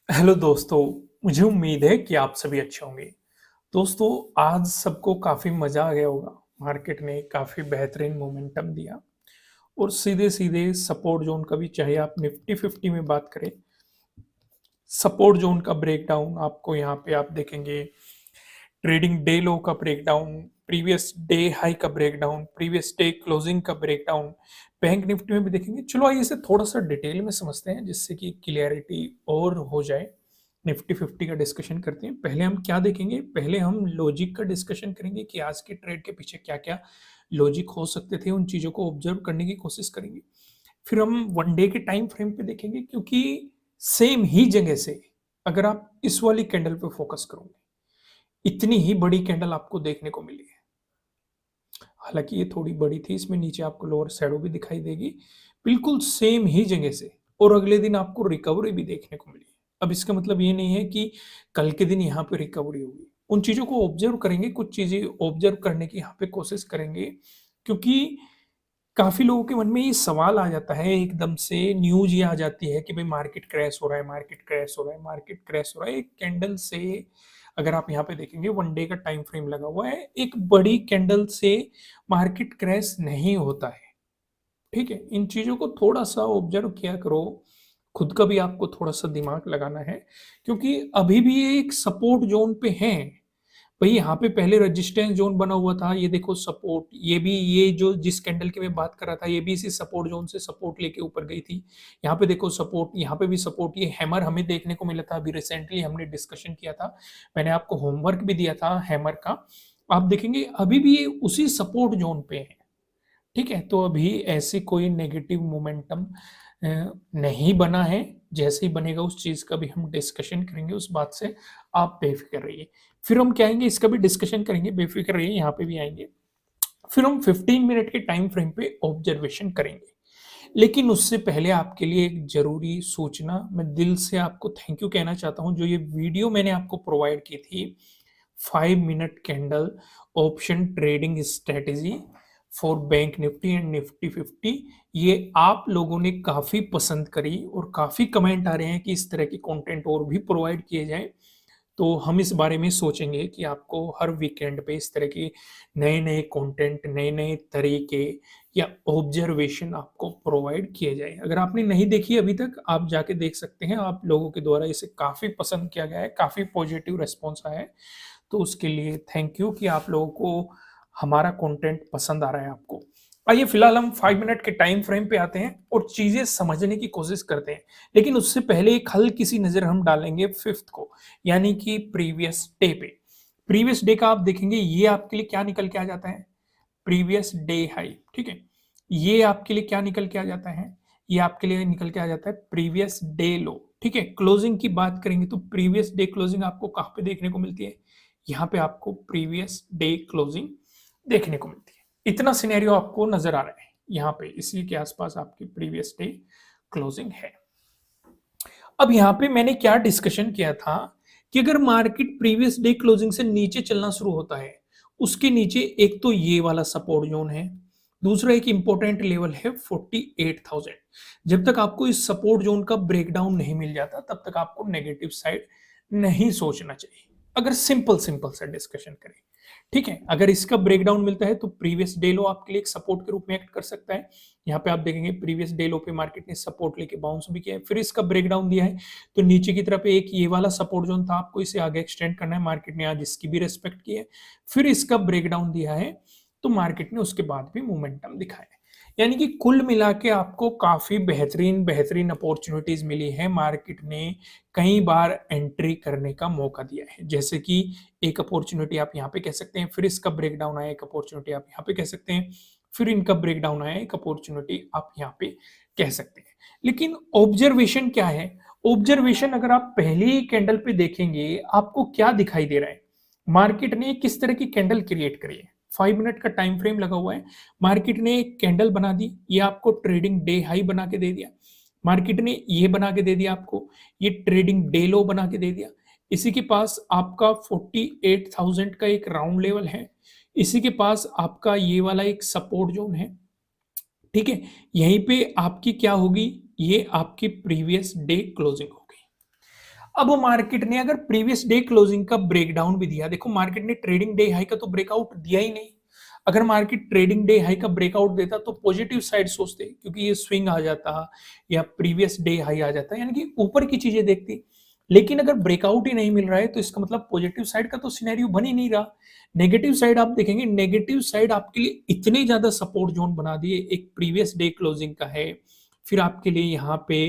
Hello दोस्तों, मुझे उम्मीद है कि आप सभी अच्छे होंगे। दोस्तों, आज सबको काफ़ी मज़ा आ गया होगा। मार्केट ने काफ़ी बेहतरीन मोमेंटम दिया और सीधे-सीधे सपोर्ट ज़ोन का भी, चाहे आप निफ्टी 50 में बात करें, सपोर्ट ज़ोन का ब्रेकडाउन आपको यहाँ पे आप देखेंगे। ट्रेडिंग डे लो का ब्रेकडाउन, प्रीवियस डे हाई का ब्रेकडाउन, प्रीवियस डे क्लोजिंग का ब्रेकडाउन, बैंक निफ्टी में भी देखेंगे। चलो आइए इसे थोड़ा-सा डिटेल में समझते हैं जिससे कि क्लैरिटी और हो जाए। निफ्टी 50 का डिस्कशन करते हैं। पहले हम क्या देखेंगे? पहले हम लॉजिक का डिस्कशन करेंगे कि आज के ट्रेड के पीछे क्या-क्या लॉजिक हो सकते थे, उन चीज़ों को ऑब्जर्व करने की कोशिश करेंगे। फिर हम 1 डे के टाइम फ्रेम पे देखेंगे, क्योंकि सेम ही जगह से अगर आप इस वाली कैंडल पे फोकस करोगे, इतनी ही बड़ी कैंडल आपको देखने को मिली है। हालाँकि ये थोड़ी बड़ी थी, इसमें नीचे आपको लोअर शैडो भी दिखाई देगी, बिल्कुल सेम ही जगह से, और अगले दिन आपको रिकवरी भी देखने को मिली। अब इसका मतलब ये नहीं है कि कल के दिन यहाँ पे रिकवरी होगी। उन चीज़ों को ऑब्ज़र्व करेंगे, कुछ चीज़ें ऑब्ज़र्व करने की यहाँ पे कोशिश करेंगे, क्योंकि काफ़ी लोगों के मन में ये सवाल आ जाता है, एकदम से न्यूज़ ये आ जाती है कि भाई मार्केट क्रैश हो रहा है, मार्केट क्रैश हो रहा है, मार्केट क्रैश हो रहा है। एक कैंडल से अगर आप यहाँ पे देखेंगे, 1 डे का टाइम फ्रेम लगा हुआ है, एक बड़ी कैंडल से मार्केट क्रैश नहीं होता है, ठीक है? इन चीज़ों को थोड़ा-सा ऑब्ज़र्व किया करो, खुद का भी आपको थोड़ा-सा दिमाग लगाना है, क्योंकि अभी भी ये एक सपोर्ट ज़ोन पे हैं। भई यहाँ पे पहले रेजिस्टेंस ज़ोन बना हुआ था, ये देखो सपोर्ट, ये भी, ये जो जिस कैंडल की मैं बात कर रहा था, ये भी इसी सपोर्ट ज़ोन से सपोर्ट लेके ऊपर गई थी। यहाँ पे देखो सपोर्ट, यहाँ पे भी सपोर्ट, ये हैमर हमें देखने को मिला था, अभी रिसेंटली हमने डिस्कशन किया था। मैंने आपको होमवर्क भी दिया था हैमर का। आप देखेंगे अभी भी ये उसी सपोर्ट ज़ोन पे है, ठीक है? तो अभी ऐसी कोई नेगेटिव मोमेंटम नहीं बना है। जैसे ही बनेगा उस चीज़ का भी हम डिस्कशन करेंगे, उस बात से आप बेफ़िक्र रहिए। फिर हम क्या आएँगे, इसका भी डिस्कशन करेंगे, बेफ़िक्र रहिए, यहाँ पे भी आएँगे। फिर हम 15 मिनट के टाइम फ्रेम पे ऑब्जर्वेशन करेंगे। लेकिन उससे पहले आपके लिए एक ज़रूरी सूचना, मैं दिल से आपको थैंक यू कहना चाहता हूँ, जो ये वीडियो मैंने आपको प्रोवाइड की थी, 5 minute candle option trading strategy for bank Nifty and Nifty 50, ये आप लोगों ने काफ़ी पसंद करी और काफ़ी कमेंट आ रहे हैं कि इस तरह के कंटेंट और भी प्रोवाइड किए जाएँ। तो हम इस बारे में सोचेंगे कि आपको हर वीकेंड पे इस तरह के नए-नए कंटेंट, नए-नए तरीके या ऑब्जर्वेशन आपको प्रोवाइड किए जाएँ। अगर आपने नहीं देखी अभी तक, आप जाके देख सकते हैं। आप लोगों के द्वारा इसे काफ़ी पसंद किया गया है, काफ़ी पॉजिटिव रिस्पॉन्स आया है। तो उसके लिए थैंक यू कि आप लोगों को हमारा कंटेंट पसंद आ रहा है आपको। आइए फिलहाल हम 5 मिनट के टाइम फ्रेम पे आते हैं और चीज़ें समझने की कोशिश करते हैं। लेकिन उससे पहले एक हल्की-सी नज़र हम डालेंगे 5th को, यानी कि प्रीवियस डे पे। प्रीवियस डे का आप देखेंगे, ये आपके लिए क्या निकल के आ जाता है? प्रीवियस डे हाई, ठीक है? ये आपके लिए क्या निकल के आ जाता है? ये आपके लिए निकल के आ जाता है प्रीवियस डे लो, ठीक है? क्लोजिंग की बात करेंगे तो प्रीवियस डे क्लोजिंग आपको कहाँ पे देखने को मिलती है? यहाँ पे आपको प्रीवियस डे क्लोजिंग देखने को मिलती है। इतना सिनेरियो आपको नज़र आ रहा है, यहाँ पे इसी के आस-पास आपकी प्रीवियस डे क्लोजिंग है। अब यहाँ पे मैंने क्या डिस्कशन किया था कि अगर मार्केट प्रीवियस डे क्लोजिंग से नीचे चलना शुरू होता है, उसके नीचे एक तो ये वाला सपोर्ट ज़ोन है, दूसरा एक इम्पोर्टेंट लेवल है 48,000। जब तक आपको इस सपोर्ट ज़ोन का ब्रेकडाउन नहीं मिल जाता, तब तक आपको नेगेटिव साइड नहीं सोचना चाहिए। अगर सिंपल सा डिस्कशन करें, ठीक है? अगर इसका ब्रेकडाउन मिलता है तो प्रीवियस डे लो आपके लिए एक सपोर्ट के रूप में एक्ट कर सकता है। यहाँ पे आप देखेंगे प्रीवियस डे लो पे मार्केट ने सपोर्ट लेके बाउंस भी किया है, फिर इसका ब्रेकडाउन दिया है, तो नीचे की तरफ एक ये वाला सपोर्ट जोन था, आपको इसे आगे एक्सटेंड करना है, मार्केट ने आज इसकी भी रिस्पेक्ट की है। फिर इसका ब्रेकडाउन दिया है, तो मार्केट ने उसके बाद भी मोमेंटम दिखाया है। यानी कि कुल मिला के आपको काफ़ी बेहतरीन अपॉर्च्युनिटीज़ मिली है। मार्केट ने कई बार एंट्री करने का मौका दिया है। जैसे कि एक अपॉर्च्युनिटी आप यहाँ पे कह सकते हैं, फिर इसका ब्रेकडाउन आया, एक अपॉर्च्युनिटी आप यहाँ पे कह सकते हैं, फिर इनका ब्रेकडाउन आया, एक अपॉर्च्युनिटी आप यहाँ पे कह सकते हैं। लेकिन ऑब्जर्वेशन क्या है? ऑब्जर्वेशन अगर आप पहली कैंडल पे देखेंगे, आपको क्या दिखाई दे रहा है? मार्केट ने किस तरह की कैंडल क्रिएट करी है? 5 मिनट का टाइम फ्रेम लगा हुआ है। मार्केट ने एक कैंडल बना दी, ये आपको ट्रेडिंग डे हाई बना के दे दिया। मार्केट ने ये बना के दे दिया आपको, ये ट्रेडिंग डे लो बना के दे दिया। इसी के पास आपका 48,000 का एक राउंड लेवल है। इसी के पास आपका ये वाला एक सपोर्ट ज़ोन है, ठीक है? यहीं पे आपकी क्या होगी? ये आपकी प्रीवियस डे क्लोजिंग होगी। अब मार्केट ने अगर प्रीवियस डे क्लोजिंग का ब्रेकडाउन भी दिया, देखो मार्केट ने ट्रेडिंग डे हाई का तो ब्रेकआउट दिया ही नहीं। अगर मार्केट ट्रेडिंग डे हाई का ब्रेकआउट देता तो पॉजिटिव साइड सोचते, क्योंकि ये स्विंग आ जाता या प्रीवियस डे हाई आ जाता, यानी कि ऊपर की चीजें देखती। लेकिन अगर ब्रेकआउट ही नहीं मिल रहा है तो इसका मतलब पॉजिटिव साइड का तो सिनेरियो बन ही नहीं रहा। नेगेटिव साइड आप देखेंगे, नेगेटिव साइड आपके लिए इतने ज्यादा सपोर्ट जोन बना दिए, एक प्रीवियस डे क्लोजिंग का है, फिर आपके लिए यहाँ पे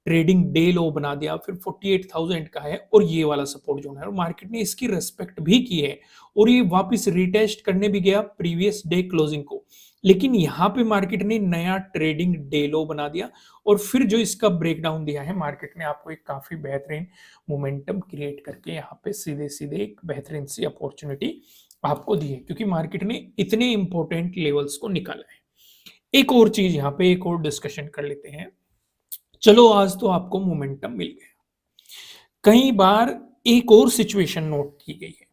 ट्रेडिंग डे लो बना दिया, फिर 48,000 का है और ये वाला सपोर्ट जोन है, और मार्केट ने इसकी रेस्पेक्ट भी की है और ये वापस रिटेस्ट करने भी गया प्रीवियस डे क्लोजिंग को। लेकिन यहाँ पे मार्केट ने नया ट्रेडिंग डे लो बना दिया और फिर जो इसका ब्रेकडाउन दिया है, मार्केट ने आपको एक काफी बेहतरीन मोमेंटम क्रिएट करके यहाँ पे सीधे सीधे एक बेहतरीन सी अपॉर्चुनिटी आपको दी है, क्योंकि मार्केट ने इतने इंपॉर्टेंट लेवल्स को निकाला है। एक और चीज यहाँ पे एक और डिस्कशन कर लेते हैं। चलो आज तो आपको मोमेंटम मिल गया, कई बार एक और सिचुएशन नोट की गई है।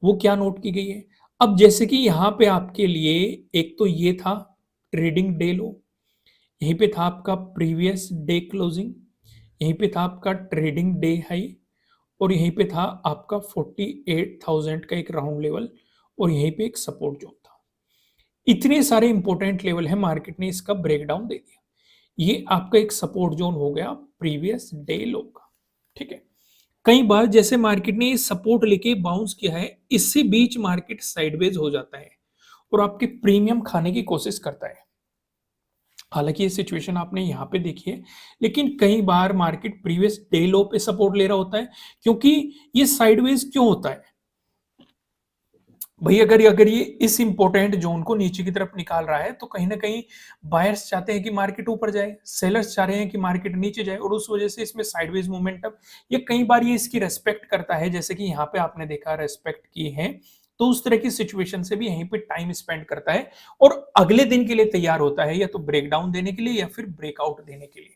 वो क्या नोट की गई है? अब जैसे कि यहाँ पे आपके लिए एक तो ये था ट्रेडिंग डे लो, यहीं पे था आपका प्रीवियस डे क्लोजिंग, यहीं पे था आपका ट्रेडिंग डे हाई, और यहीं पे था आपका 48,000 का एक राउंड लेवल, और यहीं पे एक सपोर्ट जोन था। इतने सारे इंपॉर्टेंट लेवल है, मार्केट ने इसका ब्रेकडाउन दे दिया। ये आपका एक सपोर्ट जोन हो गया प्रीवियस डे लो का, ठीक है। कई बार जैसे मार्केट ने ये सपोर्ट लेके बाउंस किया है, इससे बीच मार्केट साइडवेज हो जाता है और आपके प्रीमियम खाने की कोशिश करता है। हालांकि ये सिचुएशन आपने यहाँ पे देखी है, लेकिन कई बार मार्केट प्रीवियस डे लो पे सपोर्ट ले रहा होता है। क्योंकि ये साइडवेज क्यों होता है भाई? अगर ये इस इंपॉर्टेंट जोन को नीचे की तरफ निकाल रहा है तो कहीं ना कहीं बायर्स चाहते हैं कि मार्केट ऊपर जाए, सेलर्स चाह रहे हैं कि मार्केट नीचे जाए, और उस वजह से इसमें साइडवेज मोमेंटम, ये कई बार ये इसकी रेस्पेक्ट करता है, जैसे कि यहाँ पे आपने देखा रेस्पेक्ट की है। तो उस तरह की सिचुएशन से भी यहीं पे टाइम स्पेंड करता है और अगले दिन के लिए तैयार होता है, या तो ब्रेकडाउन देने के लिए या फिर ब्रेकआउट देने के लिए।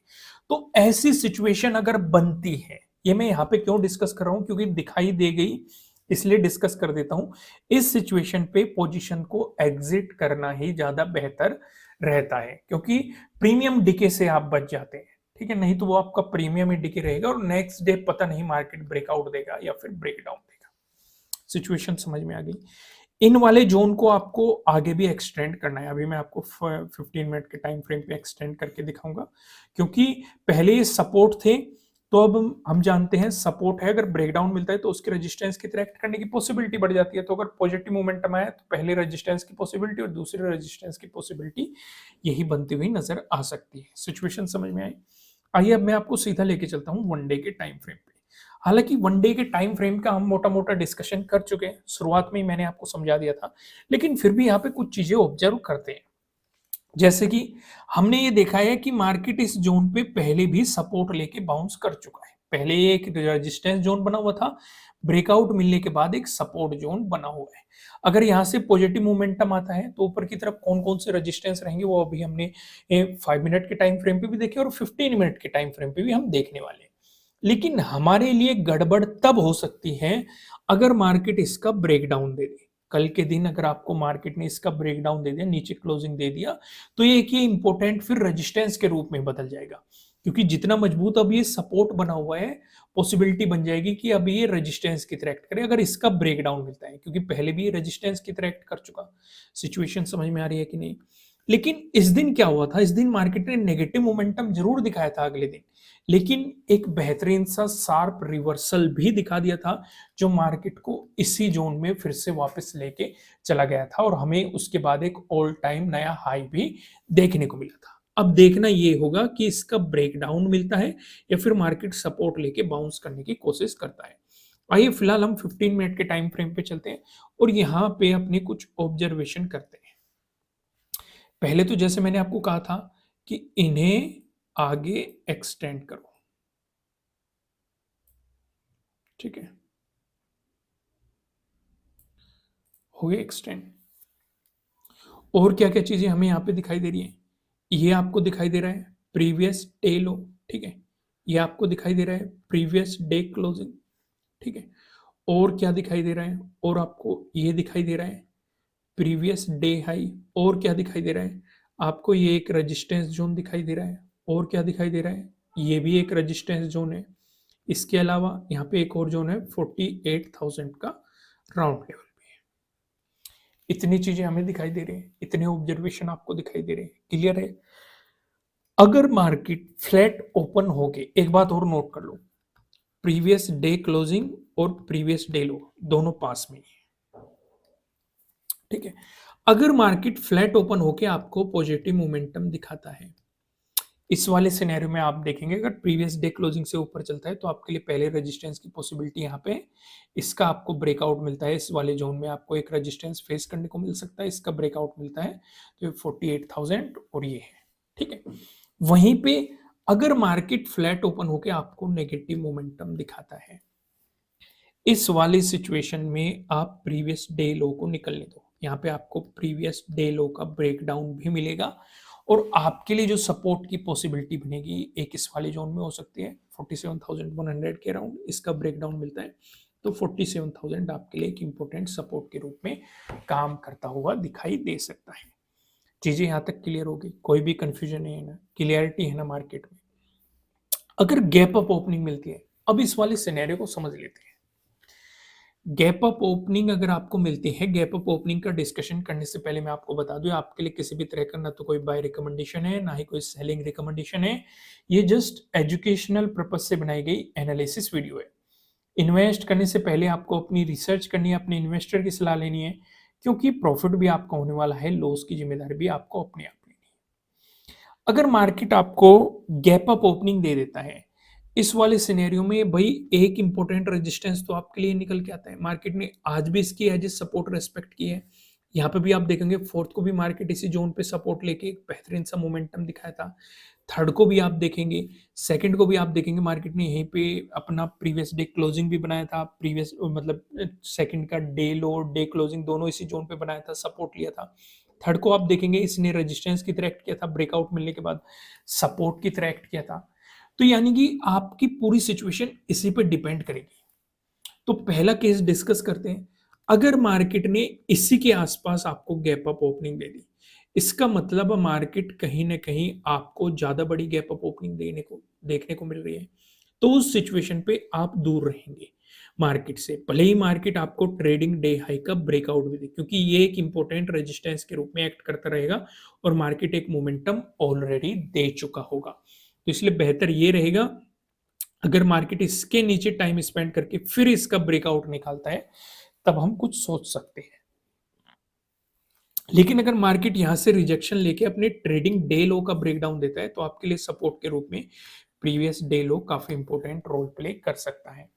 तो ऐसी सिचुएशन अगर बनती है, ये मैं यहाँ पे क्यों डिस्कस कर रहा हूं, क्योंकि दिखाई दे गई, इसलिए डिस्कस कर देता हूं। इस सिचुएशन पे पोजीशन को एग्जिट करना ही ज्यादा बेहतर रहता है, क्योंकि प्रीमियम डिके से आप बच जाते हैं, ठीक है। नहीं तो वो आपका प्रीमियम ही डिके रहेगा और नेक्स्ट डे पता नहीं मार्केट ब्रेकआउट देगा या फिर ब्रेकडाउन देगा। सिचुएशन समझ में आ गई? इन वाले जोन को आपको आगे भी एक्सटेंड करना है। अभी मैं आपको 15 मिनट के टाइम फ्रेम पे एक्सटेंड करके दिखाऊंगा, क्योंकि पहले ये सपोर्ट थे, तो अब हम जानते हैं सपोर्ट है, अगर ब्रेकडाउन मिलता है तो उसकी रेजिस्टेंस की तरह एक्ट करने की पॉसिबिलिटी बढ़ जाती है। तो अगर पॉजिटिव मोमेंटम आया तो पहले रेजिस्टेंस की पॉसिबिलिटी और दूसरी रेजिस्टेंस की पॉसिबिलिटी यही बनती हुई नजर आ सकती है। सिचुएशन समझ में आई? आइए अब मैं आपको सीधा लेके चलता हूँ वन डे के टाइम फ्रेम पे। हालांकि वन डे के टाइम फ्रेम का हम मोटा मोटा डिस्कशन कर चुके हैं, शुरुआत में ही मैंने आपको समझा दिया था, लेकिन फिर भी यहाँ पे कुछ चीजें ऑब्जर्व करते हैं। जैसे कि हमने ये देखा है कि मार्केट इस जोन पे पहले भी सपोर्ट लेके बाउंस कर चुका है। पहले एक रेजिस्टेंस जोन बना हुआ था, ब्रेकआउट मिलने के बाद एक सपोर्ट जोन बना हुआ है। अगर यहाँ से पॉजिटिव मोमेंटम आता है तो ऊपर की तरफ कौन कौन से रेजिस्टेंस रहेंगे वो अभी हमने 5 मिनट के टाइम फ्रेम पे भी देखे और 15 मिनट के टाइम फ्रेम पे भी हम देखने वाले हैं। लेकिन हमारे लिए गड़बड़ तब हो सकती है अगर मार्केट इसका ब्रेकडाउन दे दे। कल के दिन अगर आपको मार्केट ने इसका ब्रेकडाउन दे दिया, नीचे क्लोजिंग दे दिया, तो ये एक ये इंपॉर्टेंट फिर रेजिस्टेंस के रूप में बदल जाएगा, क्योंकि जितना मजबूत अब ये सपोर्ट बना हुआ है, पॉसिबिलिटी बन जाएगी कि अब ये रेजिस्टेंस की तरह एक्ट करे अगर इसका ब्रेकडाउन मिलता है, क्योंकि पहले भी ये रेजिस्टेंस की तरह एक्ट कर चुका। सिचुएशन समझ में आ रही है कि नहीं? लेकिन इस दिन क्या हुआ था? इस दिन मार्केट ने नेगेटिव मोमेंटम जरूर दिखाया था अगले दिन, लेकिन एक बेहतरीन सा शार्प रिवर्सल भी दिखा दिया था, जो मार्केट को इसी जोन में फिर से वापस लेके चला गया था और हमें उसके बाद एक ऑल टाइम नया हाई भी देखने को मिला था। अब देखना ये होगा कि इसका ब्रेकडाउन मिलता है या फिर मार्केट सपोर्ट लेके बाउंस करने की कोशिश करता है। आइए फिलहाल हम 15 मिनट के टाइम फ्रेम पे चलते हैं और यहाँ पे अपने कुछ ऑब्जर्वेशन करते हैं। पहले तो जैसे मैंने आपको कहा था कि इन्हें आगे एक्सटेंड करो, ठीक है, हो गया एक्सटेंड। और क्या क्या चीजें हमें यहाँ पे दिखाई दे रही है? ये आपको दिखाई दे रहा है प्रीवियस डे लो, ठीक है। ये आपको दिखाई दे रहा है प्रीवियस डे क्लोजिंग, ठीक है। और क्या दिखाई दे रहा है? और आपको ये दिखाई दे रहा है प्रीवियस डे हाई। और क्या दिखाई दे रहा है आपको? ये एक रेजिस्टेंस जोन दिखाई दे रहा है। और क्या दिखाई दे रहा है? ये भी एक रेजिस्टेंस जोन है। इसके अलावा यहाँ पे एक और जोन है 48,000 का राउंड लेवल पे है। इतनी चीजें हमें दिखाई दे रही हैं, इतने ऑब्जर्वेशन आपको दिखाई दे रहे हैं, क्लियर है। अगर मार्केट फ्लैट ओपन हो गए, एक बात और नोट कर लो, प्रीवियस डे क्लोजिंग और प्रीवियस डे लो दोनों पास में है, ठीक है। अगर मार्केट फ्लैट ओपन होके आपको पॉजिटिव मोमेंटम दिखाता है, इस वाले सिनेरियो में आप देखेंगे अगर प्रीवियस डे क्लोजिंग से ऊपर चलता है तो आपके लिए पहले रेजिस्टेंस की पॉसिबिलिटी यहाँ पे, इसका आपको ब्रेकआउट मिलता है, इस वाले जोन में आपको एक रेजिस्टेंस फेस करने को मिल सकता है, इसका ब्रेकआउट मिलता है तो 48,000 और ये है, ठीक है। वहीं पे अगर मार्केट फ्लैट ओपन होकर आपको नेगेटिव मोमेंटम दिखाता है, इस वाली सिचुएशन में आप प्रीवियस डे लो को निकलने दो, यहाँ पे आपको प्रीवियस डे लो का ब्रेकडाउन भी मिलेगा और आपके लिए जो सपोर्ट की पॉसिबिलिटी बनेगी एक इस वाले जोन में हो सकती है 47,100 के अराउंड, इसका ब्रेकडाउन मिलता है तो 47,000 आपके लिए एक इंपॉर्टेंट सपोर्ट के रूप में काम करता हुआ दिखाई दे सकता है। चीजें यहाँ तक क्लियर होगी, कोई भी कंफ्यूजन नहीं है ना, क्लियरिटी है ना मार्केट में। अगर गैप अप ओपनिंग मिलती है, अब इस वाले सिनेरियो को समझ लेते हैं। गैप अप ओपनिंग अगर आपको मिलती है, गैप अप ओपनिंग का डिस्कशन करने से पहले मैं आपको बता दूं आपके लिए किसी भी तरह का ना तो कोई बाय रिकमेंडेशन है ना ही कोई सेलिंग रिकमेंडेशन है, ये जस्ट एजुकेशनल पर्पज से बनाई गई एनालिसिस वीडियो है। इन्वेस्ट करने से पहले आपको अपनी रिसर्च करनी है, अपने इन्वेस्टर की सलाह लेनी है, क्योंकि प्रॉफिट भी आपका होने वाला है, लॉस की जिम्मेदारी भी आपको अपने आप लेनी है। अगर मार्केट आपको गैप अप ओपनिंग दे देता है, इस वाले सिनेरियो में भाई एक इंपॉर्टेंट रेजिस्टेंस तो आपके लिए निकल के आता है, मार्केट ने आज भी इसकी एज सपोर्ट रेस्पेक्ट की है, यहाँ पे भी आप देखेंगे फोर्थ को भी मार्केट इसी जोन पे सपोर्ट लेके एक बेहतरीन सा मोमेंटम दिखाया था, थर्ड को भी आप देखेंगे, सेकंड को भी आप देखेंगे मार्केट ने यहीं पे अपना प्रीवियस डे क्लोजिंग भी बनाया था, प्रीवियस मतलब सेकंड का डे लो डे क्लोजिंग दोनों इसी जोन पे बनाया था, सपोर्ट लिया था। थर्ड को आप देखेंगे इसने रेजिस्टेंस की तरह एक्ट किया था, ब्रेकआउट मिलने के बाद सपोर्ट की तरह एक्ट किया था। तो यानी कि आपकी पूरी सिचुएशन इसी पे डिपेंड करेगी। तो पहला केस डिस्कस करते हैं। अगर मार्केट ने इसी के आसपास आपको गैप अप ओपनिंग दे दी, इसका मतलब मार्केट कहीं ना कहीं आपको ज्यादा बड़ी गैप अप ओपनिंग देखने को मिल रही है, तो उस सिचुएशन पे आप दूर रहेंगे मार्केट से, भले ही मार्केट आपको ट्रेडिंग डे हाई का ब्रेकआउट भी दे, क्योंकि ये एक इंपॉर्टेंट रेजिस्टेंस के रूप में एक्ट करता रहेगा और मार्केट एक मोमेंटम ऑलरेडी दे चुका होगा। तो इसलिए बेहतर ये रहेगा अगर मार्केट इसके नीचे टाइम स्पेंड करके फिर इसका ब्रेकआउट निकालता है तब हम कुछ सोच सकते हैं। लेकिन अगर मार्केट यहां से रिजेक्शन लेके अपने ट्रेडिंग डे लो का ब्रेकडाउन देता है तो आपके लिए सपोर्ट के रूप में प्रीवियस डे लो काफी इंपॉर्टेंट रोल प्ले कर सकता है।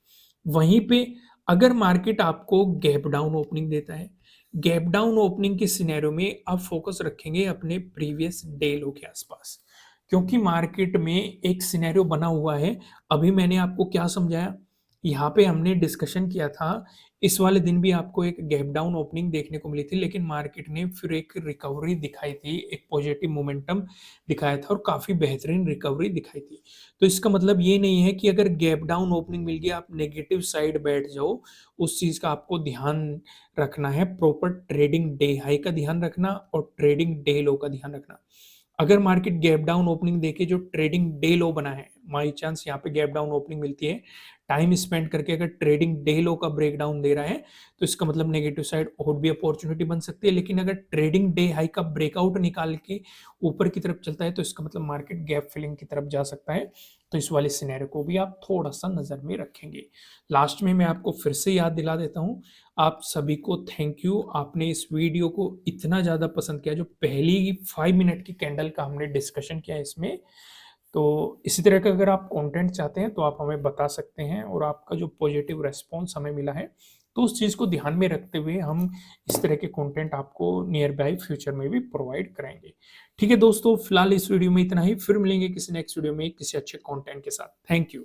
वहीं पे अगर मार्केट आपको गैप डाउन ओपनिंग देता है, गैप डाउन ओपनिंग के सिनेरियो में आप फोकस रखेंगे अपने प्रीवियस डे लो के आसपास, क्योंकि मार्केट में एक सिनेरियो बना हुआ है। अभी मैंने आपको क्या समझाया, यहाँ पे हमने डिस्कशन किया था, इस वाले दिन भी आपको एक गैप डाउन ओपनिंग देखने को मिली थी, लेकिन मार्केट ने फिर एक रिकवरी दिखाई थी, एक पॉजिटिव मोमेंटम दिखाया था और काफी बेहतरीन रिकवरी दिखाई थी। तो इसका मतलब ये नहीं है कि अगर गैप डाउन ओपनिंग मिल गया आप नेगेटिव साइड बैठ जाओ, उस चीज का आपको ध्यान रखना है, प्रॉपर ट्रेडिंग डे हाई का ध्यान रखना और ट्रेडिंग डे लो का ध्यान रखना। अगर मार्केट गैप डाउन ओपनिंग देके जो ट्रेडिंग डे लो बना है, बाई चांस यहाँ पे गैप डाउन ओपनिंग मिलती है, टाइम स्पेंड करके अगर ट्रेडिंग डे लो का ब्रेकडाउन दे रहा है तो इसका मतलब नेगेटिव साइड और भी अपॉर्चुनिटी बन सकती है। लेकिन अगर ट्रेडिंग डे हाई का ब्रेकआउट निकाल के ऊपर की तरफ चलता है तो इसका मतलब मार्केट गैप फिलिंग की तरफ जा सकता है। तो इस वाले सिनेरियो को भी आप थोड़ा सा नजर में रखेंगे। लास्ट में मैं आपको फिर से याद दिला देता हूँ, आप सभी को थैंक यू, आपने इस वीडियो को इतना ज़्यादा पसंद किया, जो पहली 5 मिनट की कैंडल का हमने डिस्कशन किया इसमें। तो इसी तरह का अगर आप कंटेंट चाहते हैं तो आप हमें बता सकते हैं, और आपका जो पॉजिटिव रेस्पॉन्स हमें मिला है तो उस चीज़ को ध्यान में रखते हुए हम इस तरह के कंटेंट आपको नियर बाय फ्यूचर में भी प्रोवाइड करेंगे। ठीक है दोस्तों, फिलहाल इस वीडियो में इतना ही, फिर मिलेंगे किसी नेक्स्ट वीडियो में किसी अच्छे कंटेंट के साथ। Thank you.